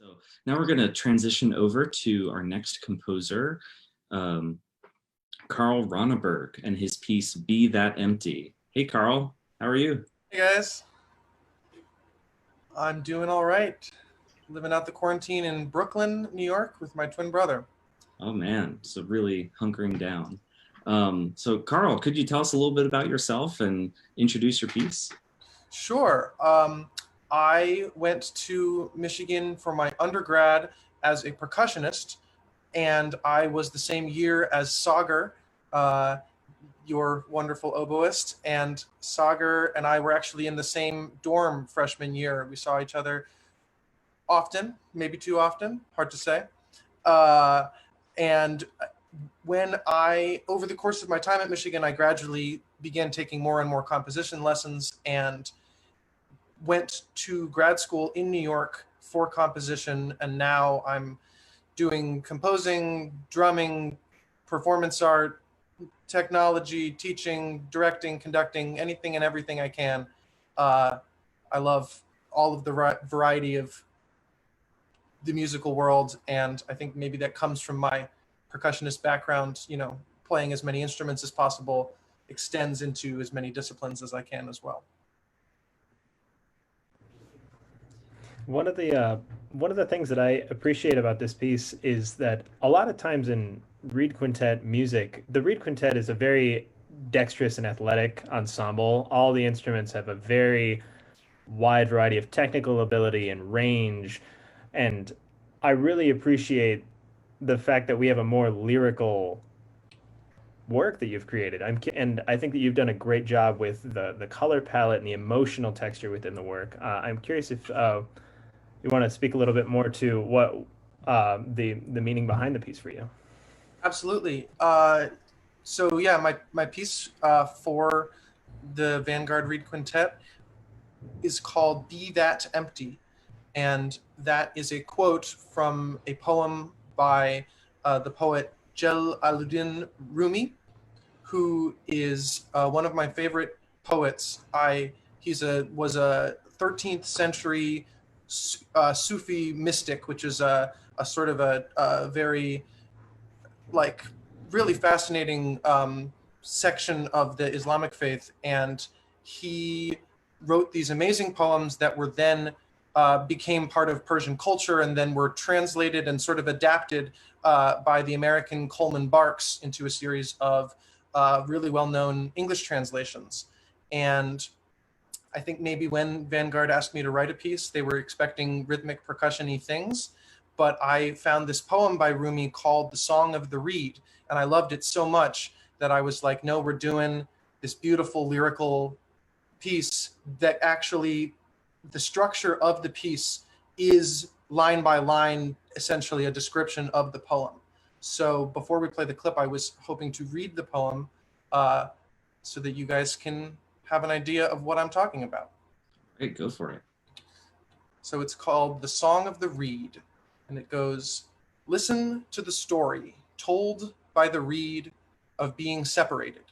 So now we're going to transition over to our next composer, um, Karl Ronneburg, and his piece, Be That Empty. Hey, Karl, how are you? Hey guys, I'm doing all right. Living out the quarantine in Brooklyn, New York with my twin brother. Oh man, so really hunkering down. So Karl, could you tell us a little bit about yourself and introduce your piece? Sure. I went to Michigan for my undergrad as a percussionist, and I was the same year as Sagar, uh, your wonderful oboist. And Sagar and I were actually in the same dorm freshman year. We saw each other often, maybe too often, hard to say. Uh, and over the course of my time at Michigan, I gradually began taking more and more composition lessons and went to grad school in New York for composition. And now I'm doing composing, drumming, performance art, technology, teaching, directing, conducting, anything and everything I can. I love all of the variety of the musical world, and I think maybe that comes from my percussionist background. Playing as many instruments as possible extends into as many disciplines as I can as well. One of the things that I appreciate about this piece is that a lot of times in reed quintet music, the reed quintet is a very dexterous and athletic ensemble. All the instruments have a very wide variety of technical ability and range, and I really appreciate the fact that we have a more lyrical work that you've created. And I think that you've done a great job with the color palette and the emotional texture within the work. I'm curious if you want to speak a little bit more to what the meaning behind the piece for you. Absolutely. So yeah, my piece for the Vanguard Reed Quintet is called Be That Empty. And that is a quote from a poem by the poet Jalaluddin Rumi, who is one of my favorite poets. He was a 13th century Sufi mystic, which is a sort of a very really fascinating section of the Islamic faith. And he wrote these amazing poems that were then became part of Persian culture and then were translated and sort of adapted by the American Coleman Barks into a series of really well-known English translations. And I think maybe when Vanguard asked me to write a piece, they were expecting rhythmic percussion-y things, but I found this poem by Rumi called The Song of the Reed, and I loved it so much that I was like, no, we're doing this beautiful lyrical piece that actually the structure of the piece is line by line, essentially a description of the poem. So before we play the clip, I was hoping to read the poem so that you guys can have an idea of what I'm talking about. Great, go for it. So it's called The Song of the Reed, and it goes, listen to the story told by the reed of being separated.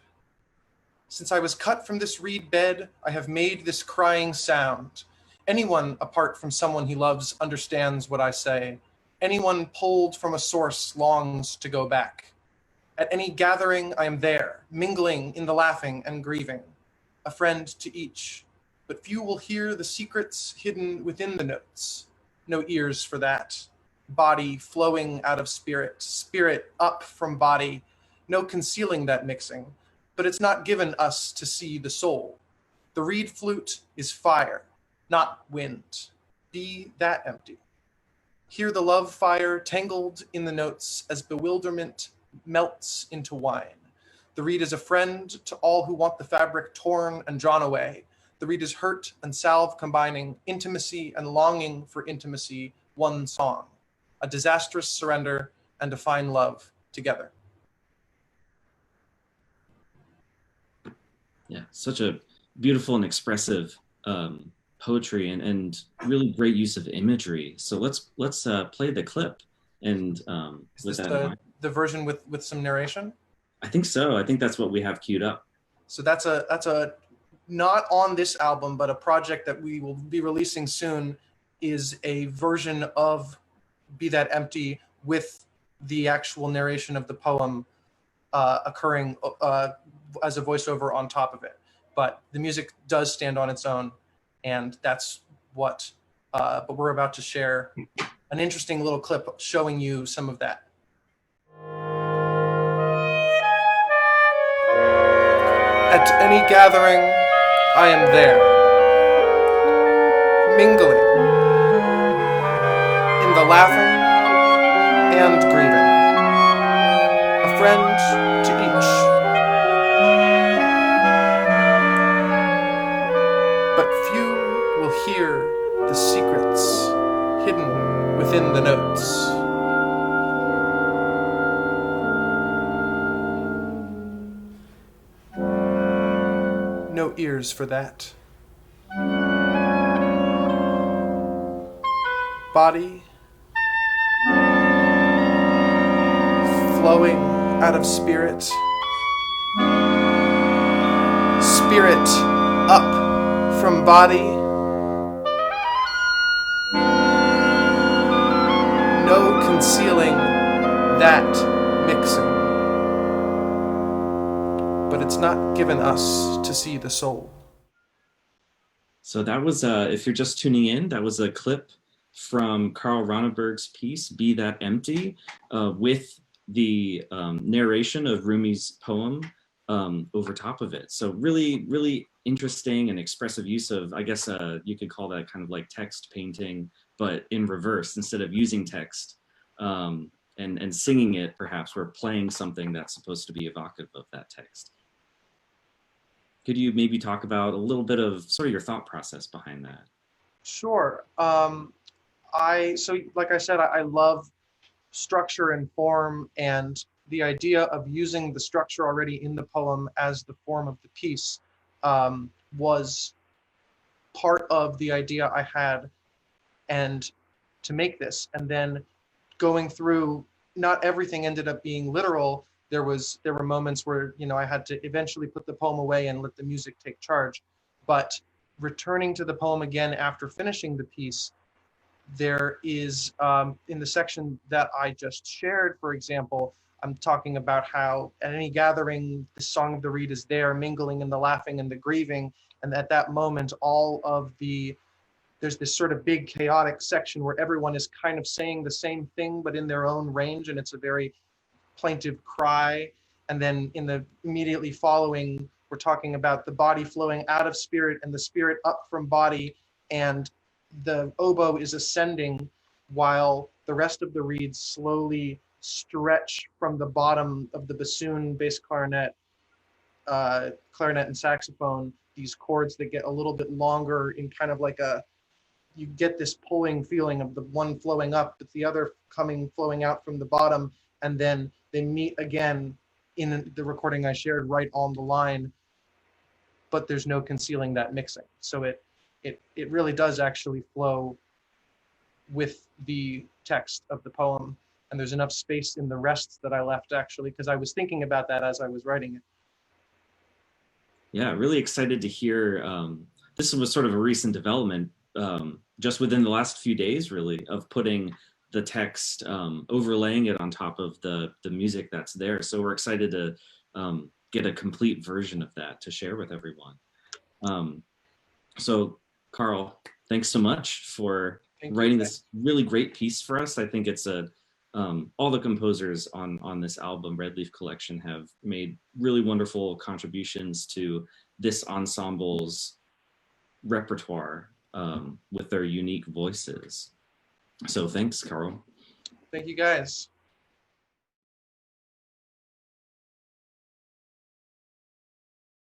Since I was cut from this reed bed, I have made this crying sound. Anyone apart from someone he loves understands what I say. Anyone pulled from a source longs to go back. At any gathering, I am there, mingling in the laughing and grieving, a friend to each. But few will hear the secrets hidden within the notes. No ears for that. Body flowing out of spirit, spirit up from body. No concealing that mixing. But it's not given us to see the soul. The reed flute is fire, not wind. Be that empty. Hear the love fire tangled in the notes as bewilderment melts into wine. The reed is a friend to all who want the fabric torn and drawn away. The reed is hurt and salve combining intimacy and longing for intimacy, one song. A disastrous surrender and a fine love together. Yeah, such a beautiful and expressive poetry and really great use of imagery. So let's play the clip and Is this the version with some narration? I think so. I think that's what we have queued up. So that's a not on this album, but a project that we will be releasing soon is a version of Be That Empty with the actual narration of the poem occurring as a voiceover on top of it. But the music does stand on its own, and that's what. But we're about to share an interesting little clip showing you some of that. At any gathering, I am there, mingling in the laughing and grieving, a friend to each. But few will hear the secrets hidden within the notes. No ears for that. Body flowing out of spirit. Spirit up from body. No concealing that mixing. But it's not given us to see the soul. So that was, if you're just tuning in, that was a clip from Karl Ronneburg's piece, Be That Empty, with the narration of Rumi's poem over top of it. So really, really interesting and expressive use of, I guess you could call that kind of like text painting, but in reverse. Instead of using text and singing it, perhaps we're playing something that's supposed to be evocative of that text. Could you maybe talk about a little bit of sort of your thought process behind that? Sure. So like I said, I love structure and form, and the idea of using the structure already in the poem as the form of the piece was part of the idea I had and to make this. And then going through, not everything ended up being literal. There were moments where, I had to eventually put the poem away and let the music take charge. But returning to the poem again after finishing the piece, there is, in the section that I just shared, for example, I'm talking about how at any gathering, the song of the reed is there, mingling in the laughing and the grieving. And at that moment, there's this sort of big chaotic section where everyone is kind of saying the same thing, but in their own range. And it's a very plaintive cry. And then in the immediately following, we're talking about the body flowing out of spirit and the spirit up from body, and the oboe is ascending while the rest of the reeds slowly stretch from the bottom of the bassoon, bass clarinet, clarinet and saxophone, these chords that get a little bit longer in kind of like you get this pulling feeling of the one flowing up, but the other flowing out from the bottom, and then they meet again in the recording I shared right on the line, but there's no concealing that mixing. So it really does actually flow with the text of the poem, and there's enough space in the rests that I left actually, because I was thinking about that as I was writing it. Yeah, really excited to hear. This was sort of a recent development, just within the last few days, really, of putting the text, overlaying it on top of the music that's there. So we're excited to get a complete version of that to share with everyone. So Karl, thanks so much for writing this really great piece for us. I think it's all the composers on this album, Red Leaf Collection, have made really wonderful contributions to this ensemble's repertoire with their unique voices. So thanks, Karl. Thank you, guys.